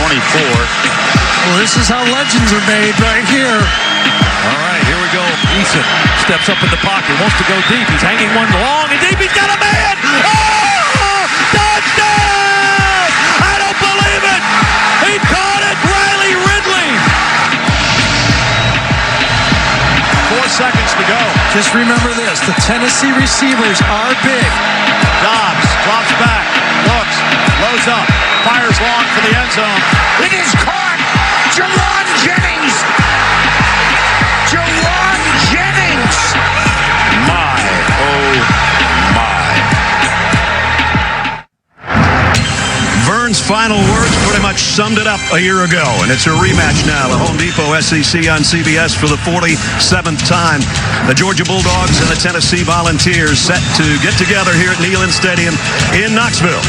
Well, this is how legends are made right here. All right, here we go. Eason steps up in the pocket, wants to go deep. He's hanging one long and deep. He's got a man. Oh! Touchdown! I don't believe it. He caught it. Riley Ridley. 4 seconds to go. Just remember this. The Tennessee receivers are big. Dobbs drops back, looks, loads up, fires long for the end zone. It is caught. Jawan Jennings. Jawan Jennings. My, oh my. Vern's final words pretty much summed it up a year ago, and it's a rematch now. The Home Depot SEC on CBS for the 47th time. The Georgia Bulldogs and the Tennessee Volunteers set to get together here at Neyland Stadium in Knoxville.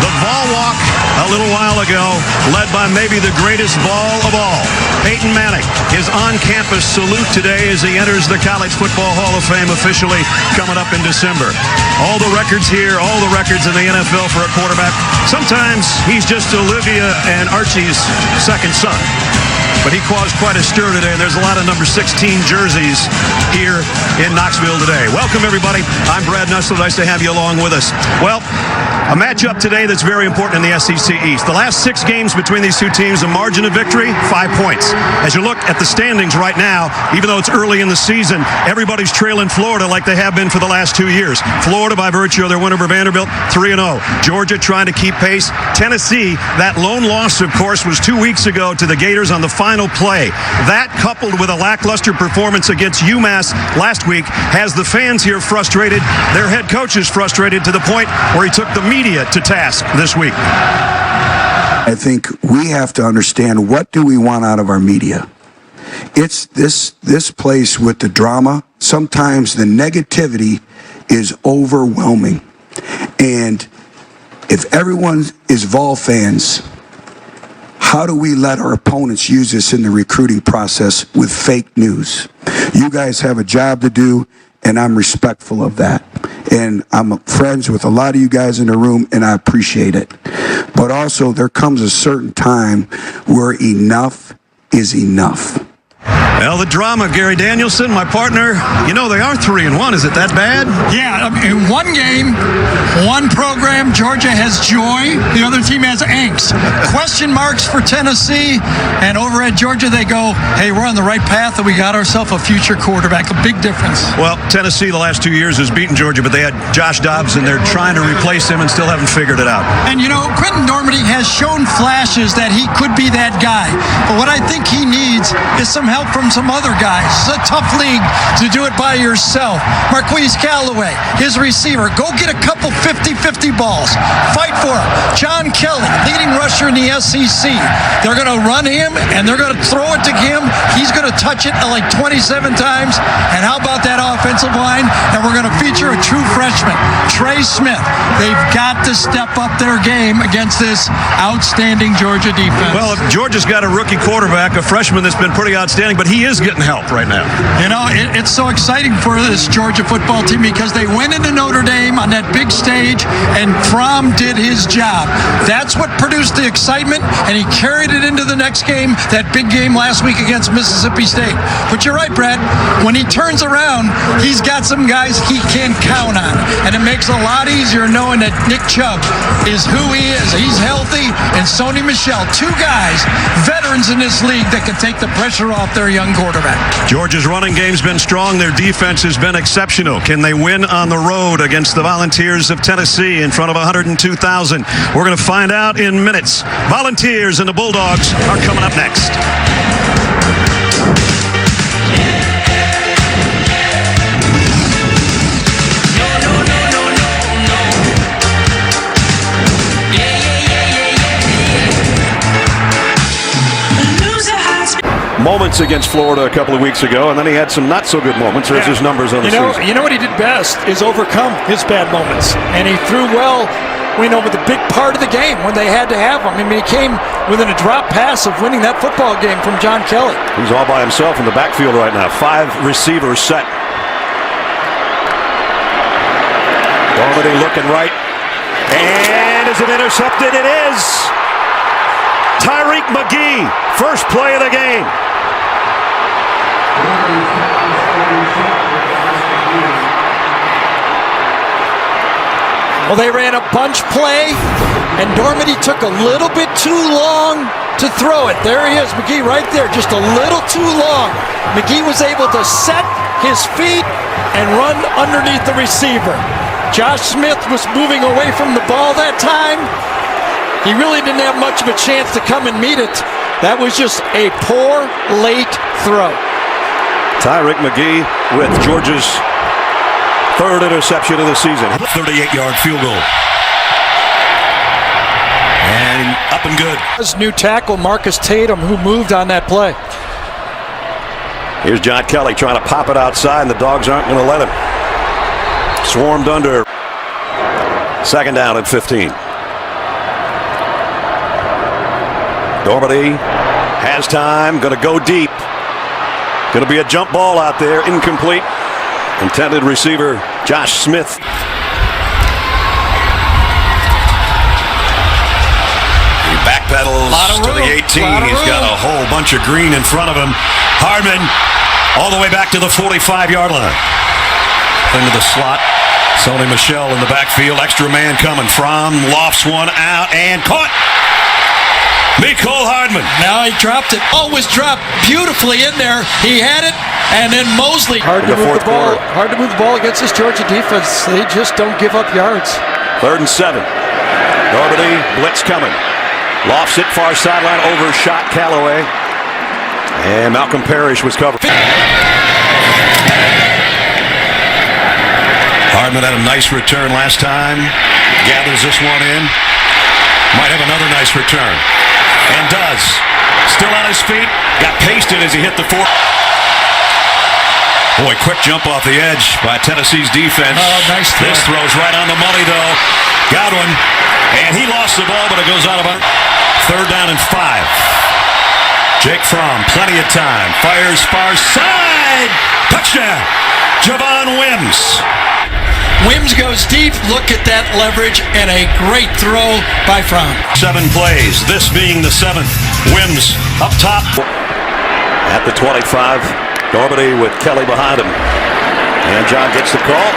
The Vol Walk a little while ago, led by maybe the greatest ball of all, Peyton Manning. His on-campus salute today as he enters the College Football Hall of Fame officially coming up in December. All the records here, all the records in the NFL for a quarterback. Sometimes he's just Olivia and Archie's second son. But he caused quite a stir today, and there's a lot of number 16 jerseys here in Knoxville today. Welcome, everybody. I'm Brad Nussler. Nice to have you along with us. Well, a matchup today that's very important in the SEC East. The last 6 games between these two teams, a margin of victory, 5 points. As you look at the standings right now, even though it's early in the season, everybody's trailing Florida like they have been for the last 2 years. Florida, by virtue of their win over Vanderbilt, 3-0. Georgia trying to keep pace. Tennessee, that lone loss, of course, was 2 weeks ago to the Gators on the final play. That, coupled with a lackluster performance against UMass last week, has the fans here frustrated. Their head coach is frustrated to the point where he took the media to task this week. I think we have to understand, what do we want out of our media? It's this place with the drama. Sometimes the negativity is overwhelming. And if everyone is Vol fans, how do we let our opponents use this in the recruiting process with fake news? You guys have a job to do, and I'm respectful of that. And I'm friends with a lot of you guys in the room, and I appreciate it. But also, there comes a certain time where enough is enough. Well, the drama, Gary Danielson, my partner, you know they are 3-1. Is it that bad? Yeah, in one game, one program, Georgia has joy, the other team has angst. Question marks for Tennessee, and over at Georgia they go, hey, we're on the right path and we got ourselves a future quarterback. A big difference. Well, Tennessee the last 2 years has beaten Georgia, but they had Josh Dobbs and they're trying to replace him and still haven't figured it out. And you know, Quentin Normandy has shown flashes that he could be that guy. But what I think he needs is some help from some other guys. It's a tough league to do it by yourself. Marquise Callaway, his receiver, go get a couple 50-50 balls. Fight for him. John Kelly, leading rusher in the SEC. They're going to run him, and they're going to throw it to him. He's going to touch it like 27 times. And how about that offensive line? And we're going to feature a true freshman, Trey Smith. They've got to step up their game against this outstanding Georgia defense. Well, if Georgia's got a rookie quarterback, a freshman that's been pretty outstanding, but he is getting help right now. You know, it's so exciting for this Georgia football team because they went into Notre Dame on that big stage, and Fromm did his job. That's what produced the excitement, and he carried it into the next game, that big game last week against Mississippi State. But you're right, Brad. When he turns around, he's got some guys he can count on, and it makes it a lot easier knowing that Nick Chubb is who he is. He's healthy, and Sony Michel, 2 guys, veterans in this league that can take the pressure off their young quarterback. Georgia's running game's been strong. Their defense has been exceptional. Can they win on the road against the Volunteers of Tennessee in front of 102,000? We're going to find out in minutes. Volunteers and the Bulldogs are coming up next. Moments against Florida a couple of weeks ago, and then he had some not so good moments. There's his numbers on the season. You know what he did best is overcome his bad moments, and he threw well. We know with the big part of the game when they had to have him. I mean, he came within a drop pass of winning that football game from John Kelly. He's all by himself in the backfield right now. 5 receivers set. Normandy looking right. And is it intercepted? It is. Tyreek McGee, first play of the game. Well, they ran a bunch play, and Dormady took a little bit too long to throw it. There he is, McGee right there, just a little too long. McGee was able to set his feet and run underneath the receiver. Josh Smith was moving away from the ball that time. He really didn't have much of a chance to come and meet it. That was just a poor, late throw. Tyreek McGee with Georgia's third interception of the season. 38-yard field goal. And up and good. His new tackle, Marcus Tatum, who moved on that play. Here's John Kelly trying to pop it outside, and the Dogs aren't going to let him. Swarmed under. Second down at 15. Dormady has time, going to go deep. Going to be a jump ball out there, incomplete. Intended receiver, Josh Smith. He backpedals to the 18. He's got a whole bunch of green in front of him. Hardman all the way back to the 45-yard line. Into the slot. Sony Michel in the backfield. Extra man coming from. Lofts one out and caught. Mecole Hardman. Now he dropped it. Oh, was dropped beautifully in there. He had it, and then Mosley. Hard to move the ball against this Georgia defense. They just don't give up yards. 3rd and 7. Dormady, blitz coming. Lofts it, far sideline, overshot Callaway. And Malcolm Parrish was covered. Hardman had a nice return last time. Gathers this one in. Might have another nice return. And does. Still on his feet. Got pasted as he hit the 4. Boy, quick jump off the edge by Tennessee's defense. Oh, nice throw. This throw's right on the money, though. Godwin. And he lost the ball, but it goes out of 3rd down and 5. Jake Fromm, plenty of time. Fires far side. Touchdown. Javon Wims. Wims goes deep. Look at that leverage and a great throw by Fromm. 7 plays, this being the 7th. Wims up top. At the 25, Dormady with Kelly behind him. And John gets the call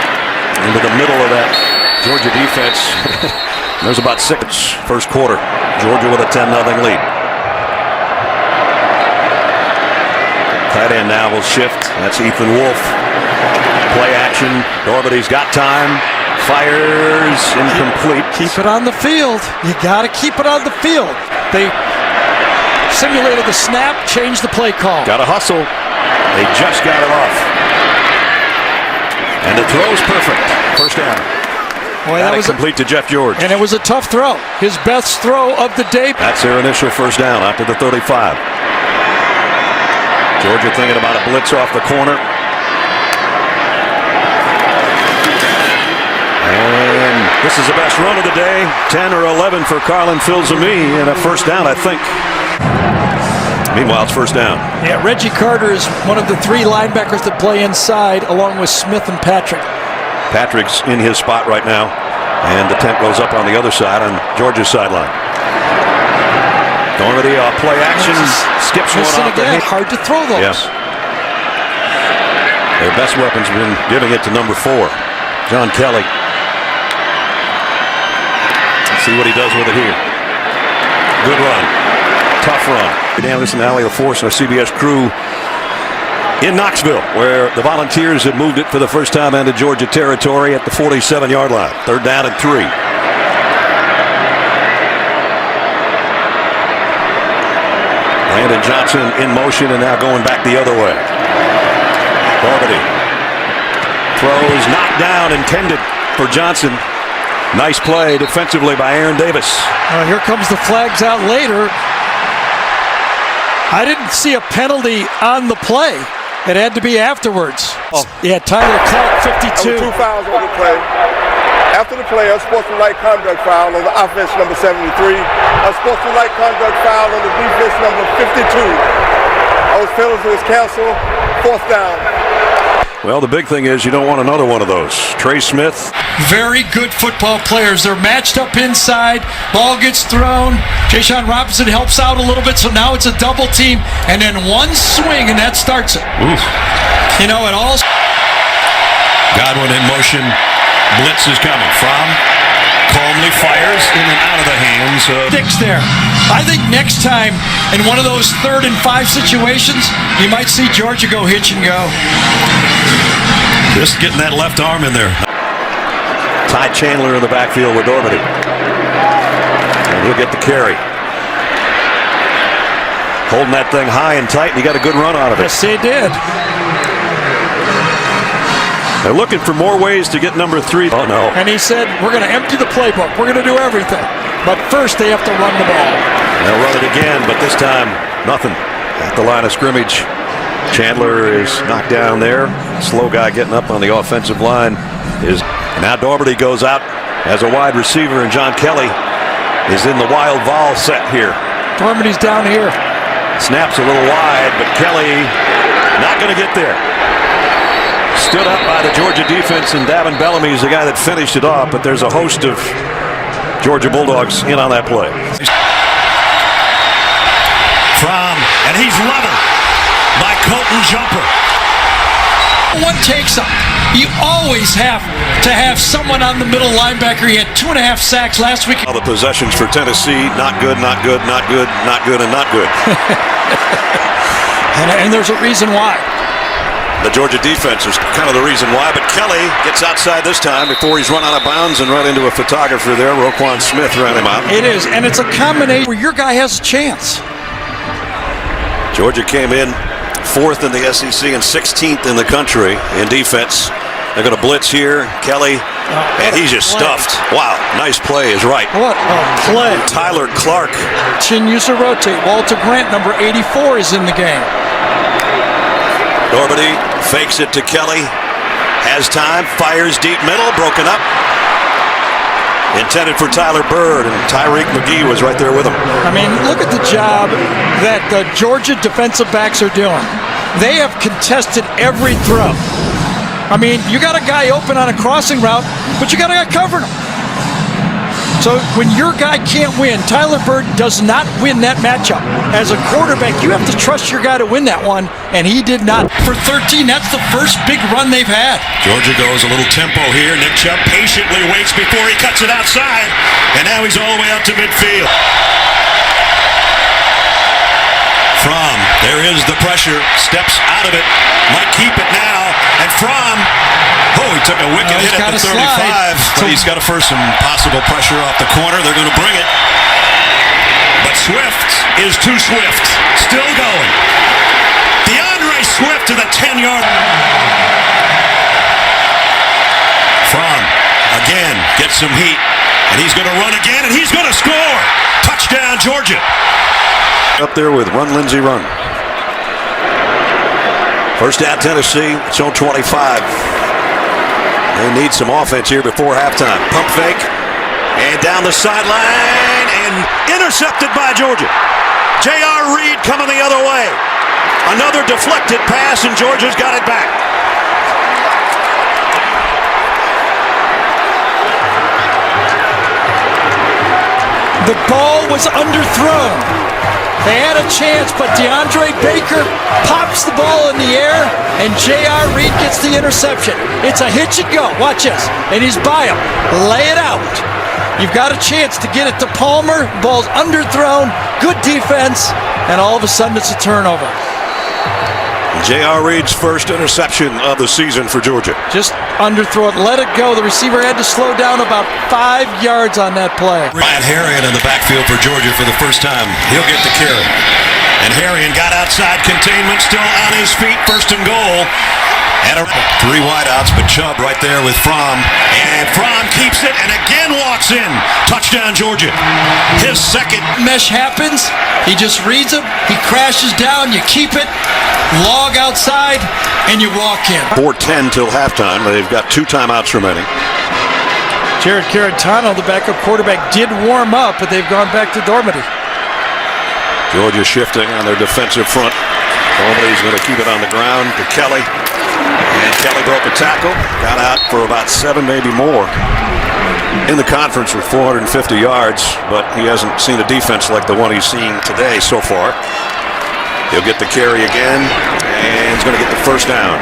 into the middle of that Georgia defense. There's about 6 first quarter. Georgia with a 10-0 lead. Tight end now will shift. That's Ethan Wolf. Play action. Dormady's got time. Fires incomplete. Keep it on the field. You got to keep it on the field. They simulated the snap, changed the play call. Got to hustle. They just got it off. And the throw's perfect. First down. Boy, that was complete to Jeff George. And it was a tough throw. His best throw of the day. That's their initial first down after the 35. Georgia thinking about a blitz off the corner. And this is the best run of the day. 10 or 11 for Carlin Filzami and a first down, I think. Meanwhile, it's first down. Yeah, Reggie Carter is one of the 3 linebackers that play inside, along with Smith and Patrick. Patrick's in his spot right now, and the tent goes up on the other side on Georgia's sideline. Dormady off play action, skips one off the hit. Hard to throw those. Yes. Their best weapon's been giving it to number 4, John Kelly. Let's see what he does with it here. Good run. Tough run. Anderson, Allie LaForce, and our CBS crew in Knoxville, where the Volunteers have moved it for the first time into Georgia territory at the 47-yard line. 3rd down and 3. Brandon Johnson in motion and now going back the other way. Dormady throws knocked down, intended for Johnson. Nice play defensively by Aaron Davis. Here comes the flags out later. I didn't see a penalty on the play. It had to be afterwards. Yeah, Tyler Clark, 52. 2 fouls on the play. After the play, unsportsmanlike conduct foul on the offense number 73. Unsportsmanlike conduct foul on the defense number 52. Those penalties was canceled. 4th down. Well, the big thing is you don't want another one of those. Trey Smith. Very good football players. They're matched up inside. Ball gets thrown. Ja'Shawn Robinson helps out a little bit, so now it's a double team. And then one swing, and that starts it. Oof. You know, it all... Godwin in motion. Blitz is coming. From calmly fires in and out of the hands of sticks there. I think next time in one of those 3rd and 5 situations, you might see Georgia go hitch and go. just getting that left arm in there. Ty Chandler in the backfield with Dormady. And he'll get the carry. Holding that thing high and tight, and he got a good run out of it. Yes, they did. They're looking for more ways to get number 3. Oh, no. And he said, we're going to empty the playbook. We're going to do everything. But first, they have to run the ball. They'll run it again, but this time, nothing. At the line of scrimmage, Chandler is knocked down there. Slow guy getting up on the offensive line is... Now Dormady goes out as a wide receiver, and John Kelly is in the wild ball set here. Dormady's down here. Snaps a little wide, but Kelly not going to get there. Stood up by the Georgia defense, and Davin Bellamy is the guy that finished it off, but there's a host of Georgia Bulldogs in on that play. And he's level by Colton Jumper. One takes him. You always have to have someone on the middle linebacker. He had 2.5 sacks last week. All the possessions for Tennessee, not good, not good, not good, not good, and not good. And there's a reason why. The Georgia defense is kind of the reason why, but Kelly gets outside this time before he's run out of bounds and run into a photographer there. Roquan Smith ran him out. It is, and it's a combination where your guy has a chance. Georgia came in 4th in the SEC and 16th in the country in defense. They're going to blitz here. Kelly, and he's just stuffed. Wow, nice play is right. What a play. Tyler Clark. Chin used to rotate. Walter Grant, number 84, is in the game. Dormady fakes it to Kelly. Has time, fires deep middle, broken up. Intended for Tyler Bird, and Tyreek McGee was right there with him. I mean, look at the job that the Georgia defensive backs are doing. They have contested every throw. I mean, you got a guy open on a crossing route, but you got a guy covering him. So when your guy can't win, Tyler Bird does not win that matchup. As a quarterback, you have to trust your guy to win that one, and he did not. For 13, that's the first big run they've had. Georgia goes a little tempo here. Nick Chubb patiently waits before he cuts it outside, and now he's all the way out to midfield. Fromm, there is the pressure, steps out of it, might keep it now, and Fromm, he took a wicked hit at the 35, but he's got to first some possible pressure off the corner. They're going to bring it, but Swift is too swift, still going. DeAndre Swift to the 10-yard. Fromm, again, gets some heat, and he's going to run again, and he's going to score. Touchdown, Georgia. Up there with Run, Lindsey, run. First down, Tennessee. It's on 25. They need some offense here before halftime. Pump fake. And down the sideline. And intercepted by Georgia. J.R. Reed coming the other way. Another deflected pass, and Georgia's got it back. The ball was underthrown. They had a chance, but DeAndre Baker pops the ball in the air, and J.R. Reed gets the interception. It's a hitch and go. Watch this. And he's by him. Lay it out. You've got a chance to get it to Palmer. Ball's underthrown. Good defense. And all of a sudden, it's a turnover. J.R. Reed's first interception of the season for Georgia. Just underthrow it. Let it go. The receiver had to slow down about 5 yards on that play. Ryan Harrion in the backfield for Georgia for the first time. He'll get the carry. And Harrion got outside containment, still on his feet, 1st and goal. And 3 wideouts, but Chubb right there with Fromm. And Fromm keeps it and again walks in. Touchdown, Georgia. His second. Mesh happens. He just reads him. He crashes down. You keep it. Log outside, and you walk in. 4:10 till halftime. They've got 2 timeouts remaining. Jared Caratano, the backup quarterback, did warm up, but they've gone back to Dormady. Georgia shifting on their defensive front. Dormady's going to keep it on the ground to Kelly. And Kelly broke a tackle, got out for about 7, maybe more in the conference with 450 yards, but he hasn't seen a defense like the one he's seen today so far. He'll get the carry again, and he's going to get the first down.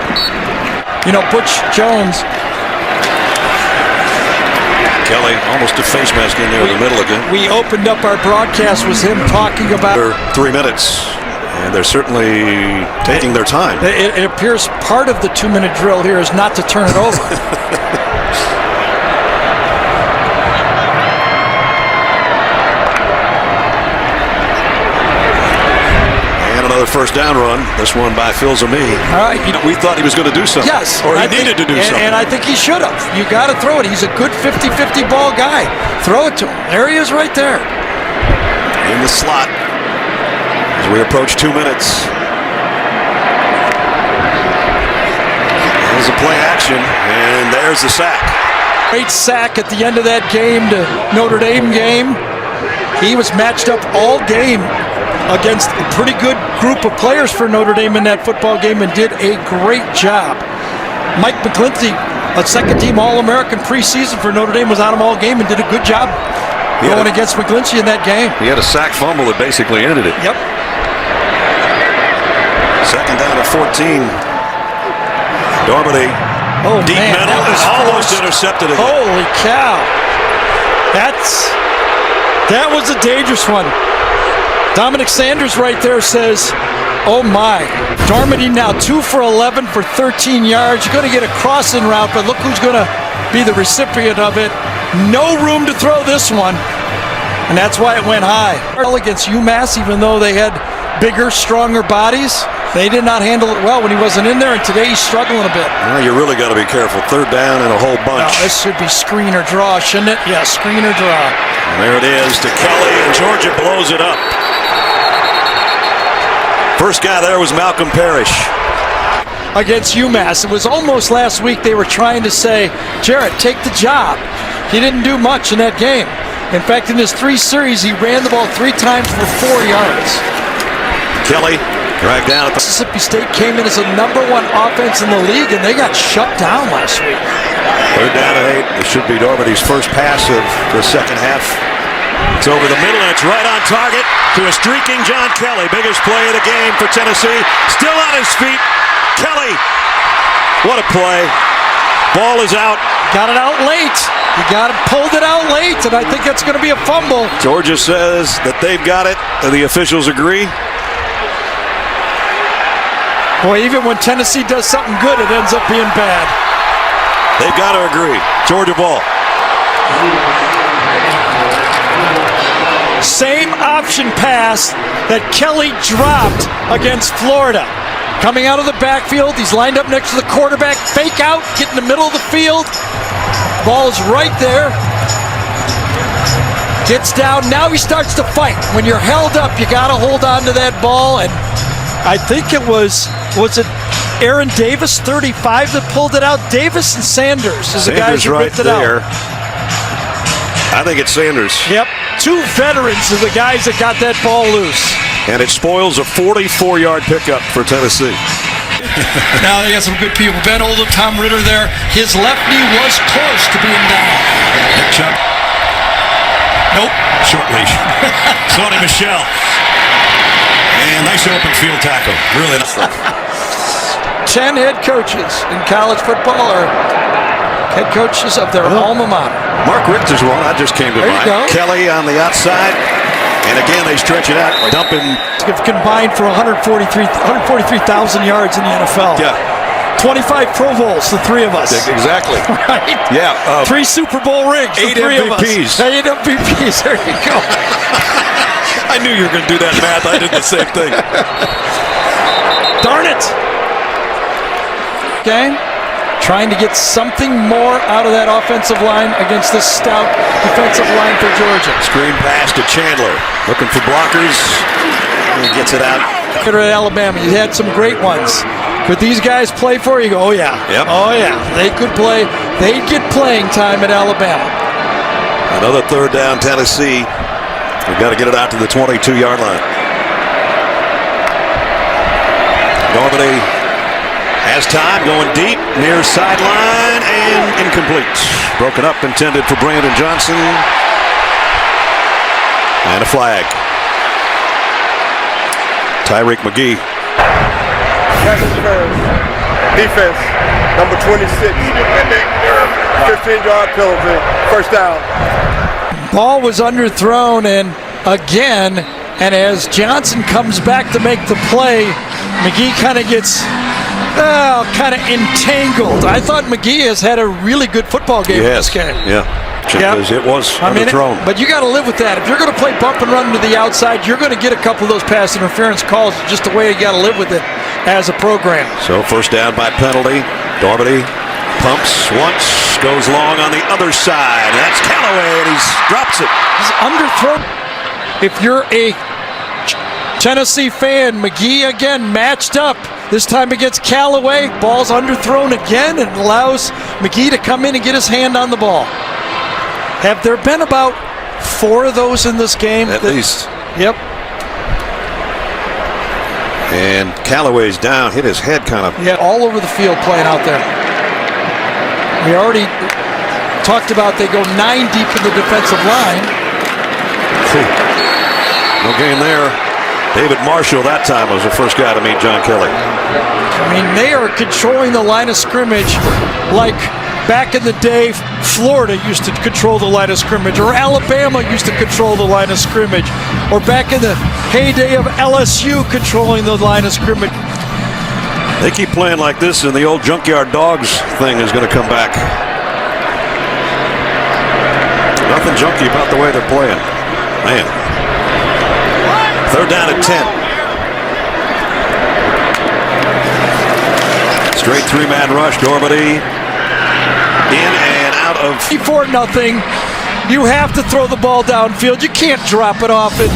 You know, Butch Jones. Kelly almost a face mask in there in the middle again. We opened up our broadcast with him talking about 3 minutes, and they're certainly taking their time. It appears part of the 2-minute drill here is not to turn it over. Another first down run, this one by Phil Zami. All right. We thought he was going to do something. Yes. Or he needed to do something. And I think he should have. You got to throw it. He's a good 50-50 ball guy. Throw it to him. There he is right there. In the slot as we approach 2 minutes. There's a play action, and there's the sack. Great sack at the end of that game to Notre Dame game. He was matched up all game against a pretty good group of players for Notre Dame in that football game and did a great job. Mike McGlinchey, a second-team All-American preseason for Notre Dame, was on him all game and did a good job going against McGlinchey in that game. He had a sack fumble that basically ended it. Yep. Second down at 14. Dormady. Oh, deep man, middle, that was almost forced. intercepted again. Holy cow. That was a dangerous one. Dominic Sanders right there says, oh my. Dormady now 2 for 11 for 13 yards. You're going to get a crossing route, but look who's going to be the recipient of it. No room to throw this one, and that's why it went high. Against UMass, even though they had bigger, stronger bodies, they did not handle it well when he wasn't in there, and today he's struggling a bit. Well, you really got to be careful. Third down and a whole bunch. Now, this should be screen or draw, shouldn't it? Yeah, screen or draw. And there it is to Kelly, and Georgia blows it up. First guy there was Malcolm Parrish. Against UMass. It was almost last week they were trying to say, Jarrett, take the job. He didn't do much in that game. In fact, in his 3 series, he ran the ball 3 times for 4 yards. Kelly dragged down. Mississippi State came in as a #1 offense in the league, and they got shut down last week. Third down and 8. This should be Dormady's first pass of the second half. It's over the middle, and it's right on target to a streaking John Kelly. Biggest play of the game for Tennessee. Still on his feet. Kelly. What a play. Ball is out. Got it out late. He pulled it out late, and I think that's going to be a fumble. Georgia says that they've got it, and the officials agree. Boy, even when Tennessee does something good, it ends up being bad. They've got to agree. Georgia ball. Same option pass that Kelly dropped against Florida. Coming out of the backfield, he's lined up next to the quarterback. Fake out, get in the middle of the field. Ball is right there. Gets down. Now he starts to fight. When you're held up, you got to hold on to that ball. And I think it was it Aaron Davis, 35, that pulled it out? Davis and Sanders is the guys who ripped it out. I think it's Sanders. Yep. 2 veterans are the guys that got that ball loose. And it spoils a 44-yard pickup for Tennessee. Now they got some good people. Ben Oldham, Tom Ritter there. His left knee was close to being down. Nick Chubb. Nope. Short leash. Sonny Michel. And nice open field tackle. Really nice. 10 head coaches in college football are head coaches of their alma mater. Mark Richter's one. I just came to There you mind. go. Kelly on the outside. And again, they stretch it out. Dumping. They've combined for 143,000 yards in the NFL. Yeah. 25 Pro Bowls, the 3 of us. Exactly. Right? Yeah. 3 Super Bowl rings, the 8 3 of us. MVPs. 8 MVPs, there you go. I knew you were going to do that math. I did the same thing. Darn it. Okay. Trying to get something more out of that offensive line against this stout defensive line for Georgia. Screen pass to Chandler. Looking for blockers. And he gets it out. At Alabama, you had some great ones. Could these guys play for you? Oh, yeah. Yep. Oh, yeah. They could play. They'd get playing time at Alabama. Another third down, Tennessee. We've got to get it out to the 22-yard line. Dormady Has time, going deep, near sideline, and incomplete. Broken up, intended for Brandon Johnson. And a flag. Tyreek McGee. Defense, number 26. 15-yard penalty, first down. Ball was underthrown, and again, and as Johnson comes back to make the play, McGee kind of gets kind of entangled. I thought McGee has had a really good football game in this game. Yeah. Yep. It was underthrown. But you got to live with that. If you're going to play bump and run to the outside, you're going to get a couple of those pass interference calls. Just the way you got to live with it as a program. So first down by penalty. Dormady pumps once, goes long on the other side. That's Callaway, and he drops it. He's underthrown. If you're a Tennessee fan, McGee again matched up. This time against Callaway. Ball's underthrown again, and allows McGee to come in and get his hand on the ball. Have there been about 4 of those in this game? At least. Yep. And Callaway's down, hit his head kind of. Yeah, all over the field playing out there. We already talked about they go 9 deep in the defensive line. No gain there. David Marshall that time was the first guy to meet John Kelly. I mean, they are controlling the line of scrimmage like back in the day Florida used to control the line of scrimmage, or Alabama used to control the line of scrimmage, or back in the heyday of LSU controlling the line of scrimmage. They keep playing like this, and the old Junkyard Dogs thing is going to come back. Nothing junky about the way they're playing. Man. Third down at 10. Straight 3-man rush. Dormady in and out of. 4-0. You have to throw the ball downfield. You can't drop it off and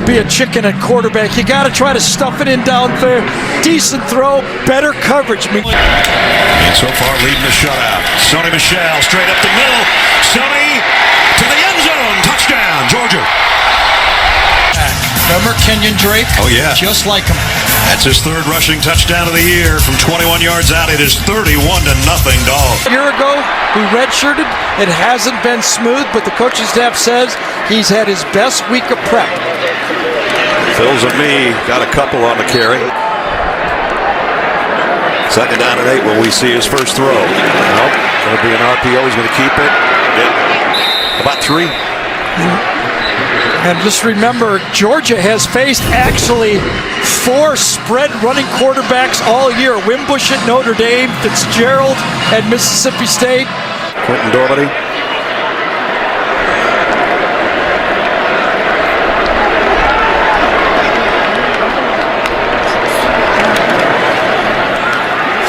be a chicken at quarterback. You got to try to stuff it in downfield. Decent throw, better coverage. And so far leading the shutout. Sony Michel straight up the middle. Sony to the end zone. Touchdown, Georgia. Remember Kenyon Drake? Oh, yeah. Just like him. That's his 3rd rushing touchdown of the year. From 21 yards out, it is 31-0 Dog. A year ago, we redshirted. It hasn't been smooth, but the coaching staff says he's had his best week of prep. Phil's and me got a couple on the carry. Second down and 8 when we see his first throw. Nope. Going to be an RPO. He's going to keep it. Yeah. About 3. And just remember, Georgia has faced actually 4 spread running quarterbacks all year. Wimbush at Notre Dame, Fitzgerald at Mississippi State. Quentin Dormady.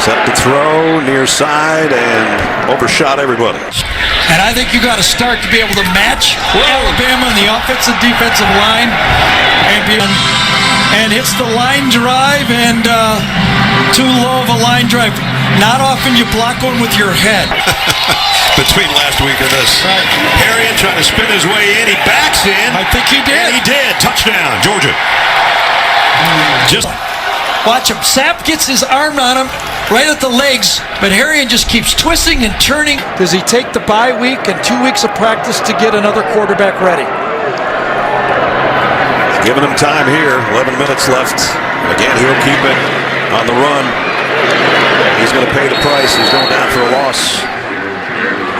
Set to throw, near side, and overshot everybody. And I think you got to start to be able to match Alabama in the offensive defensive line, and hits the line drive, and too low of a line drive. Not often you block one with your head. Between last week and this. Right. Harrion trying to spin his way in. He backs in. I think he did. And he did. Touchdown, Georgia. Just watch him. Sapp gets his arm on him right at the legs, but Harrion just keeps twisting and turning. Does he take the bye week and 2 weeks of practice to get another quarterback ready? giving him time here. 11 minutes left. And again, he'll keep it on the run. He's going to pay the price. He's going down for a loss.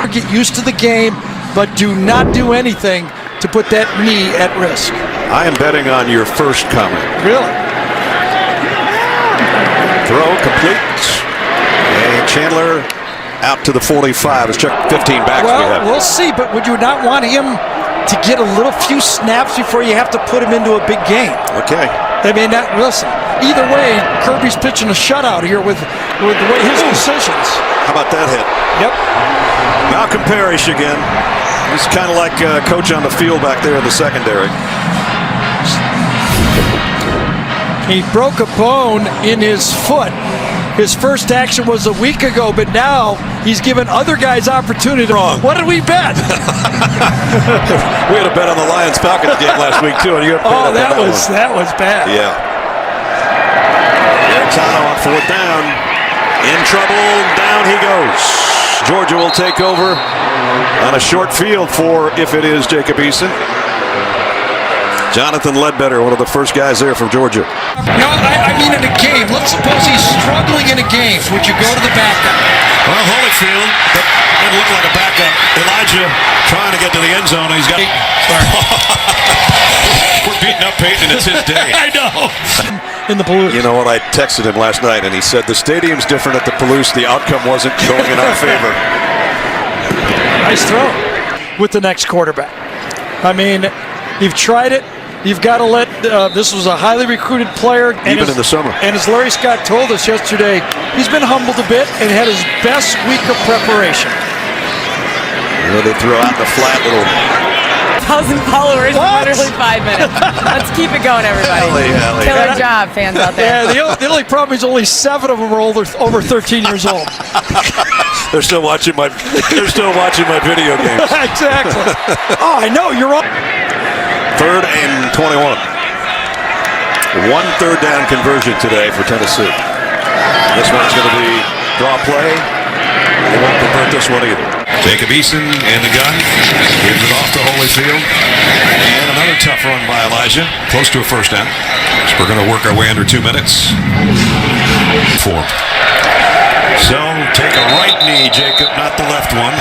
Get used to the game, but do not do anything to put that knee at risk. I am betting on your first comment. Really? Throw complete. And Chandler out to the 45. Let's check 15 backs we have. We'll see, but would you not want him to get a little few snaps before you have to put him into a big game? Okay. I mean, listen, either way, Kirby's pitching a shutout here with the way his decisions. How about that hit? Yep. Malcolm Parrish again. He's kind of like coach on the field back there in the secondary. He broke a bone in his foot. His first action was a week ago, but now he's given other guys opportunity. Wrong. What did we bet? We had a bet on the Lions-Falcons game last week too, and you oh, that was bad. Yeah. Tano on fourth down. In trouble, down he goes. Georgia will take over on a short field for, if it is, Jacob Eason. Jonathan Ledbetter, one of the first guys there from Georgia. No, I mean in a game. Let's suppose he's struggling in a game. Would you go to the backup? Well, Holyfield, but it looked like a backup. Elijah trying to get to the end zone. He's got. We're beating up Peyton. It's his day. I know. In the Palouse. You know what? I texted him last night, and he said the stadium's different at the Palouse. The outcome wasn't going in our favor. Nice throw with the next quarterback. I mean, you've tried it. You've got to let. This was a highly recruited player. Even in the summer. And as Larry Scott told us yesterday, he's been humbled a bit and had his best week of preparation. They throw out the flat little. 1,000 followers in literally 5 minutes. Let's keep it going, everybody. Hell, Killer job, fans out there. Yeah, the only problem is only 7 of them are over 13 years old. They're still watching my video games. Exactly. Oh, I know, you're on. 3rd and 21. 1 third down conversion today for Tennessee. This one's going to be draw play. They won't convert this one either. Jacob Eason in the gun. Gives it off to Holyfield. And another tough run by Elijah. Close to a first down. So we're going to work our way under 2 minutes. 4. So take a right knee, Jacob, not the left one.